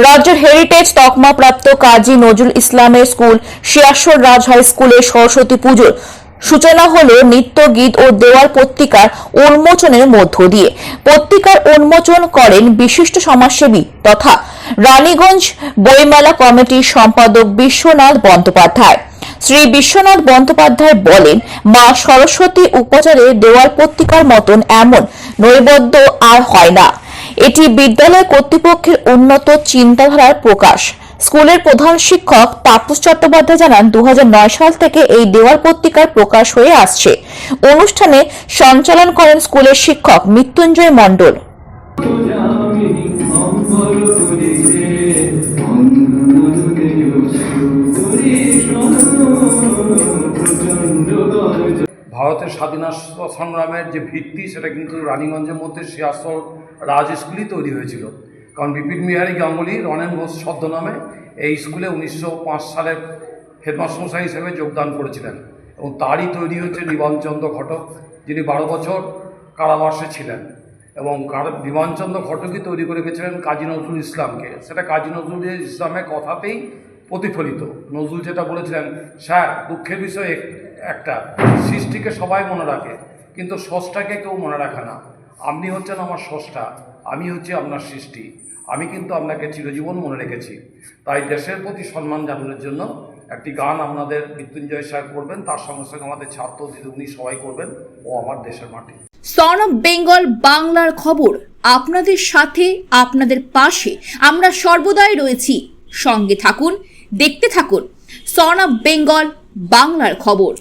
রাজ্যের হেরিটেজ তকমাপ্রাপ্ত কাজী নজরুল ইসলামের স্কুল শিয়াশ্বর রাজ হাই স্কুলে সরস্বতী পুজোর সূচনা হলো নৃত্য গীত ও দেওয়াল পত্রিকার উন্মোচনের মধ্য দিয়ে। পত্রিকার উন্মোচন করেন বিশিষ্ট সমাজসেবী তথা রানীগঞ্জ বইমেলা কমিটির সম্পাদক বিশ্বনাথ বন্দ্যোপাধ্যায়। শ্রী বিশ্বনাথ বন্দ্যোপাধ্যায় বলেন, মা সরস্বতী উপচারে দেওয়াল পত্রিকার মতন এমন নৈবেদ্য আর হয় না। এটি বিদ্যালয় কর্তৃপক্ষের উন্নত চিন্তাধারার প্রকাশ। স্কুলের প্রধান শিক্ষক তাপস চট্টোপাধ্যায় জানান, 2009 সাল থেকে এই দেওয়াল পত্রিকার প্রকাশ হয়ে আসছে। অনুষ্ঠানে সঞ্চালন করেন স্কুলের শিক্ষক মৃত্যুঞ্জয় মণ্ডল। ভারতের স্বাধীনতা সংগ্রামের যে ভিত্তি সেটা কিন্তু রানীগঞ্জের মধ্যে শিয়াশ্বর রাজ স্কুলই তৈরি হয়েছিল। কারণ বিপিন বিহারী গাঙ্গুলি রনেন ঘোষ ছদ্মনামে এই স্কুলে 1905 সালে হেডমাস্টারমশাই হিসেবে যোগদান করেছিলেন এবং তারই তৈরি হচ্ছে বিমানচন্দ্র ঘটক, যিনি 12 বছর কারাবাসে ছিলেন এবং বিমানচন্দ্র ঘটকই তৈরি করে গেছিলেন কাজী নজরুল ইসলামকে। সেটা কাজী নজরুল ইসলামের কথাতেই প্রতিফলিত। নজরুল যেটা বলেছিলেন, স্যার দুঃখের বিষয় একটা, সৃষ্টিকে সবাই মনে রাখে কিন্তু স্রষ্টাকে কেউ মনে রাখে না। আপনি হচ্ছেন আমার স্রষ্টা, আমি হচ্ছি আপনার সৃষ্টি। আমি কিন্তু আপনাকে চিরজীবন মনে রেখেছি। তাই দেশের প্রতি সম্মান জানানোর জন্য একটি গান আপনাদের মৃত্যুঞ্জয় স্যার করবেন, তার সঙ্গে সঙ্গে আমাদের ছাত্র দিদিমণি সবাই করবেন, ও আমার দেশের মাটি। সন অফ বেঙ্গল বাংলার খবর আপনাদের সাথে, আপনাদের পাশে আমরা সর্বদাই রয়েছি। সঙ্গে থাকুন, দেখতে থাকুন সন অফ বেঙ্গল বাংলার খবর।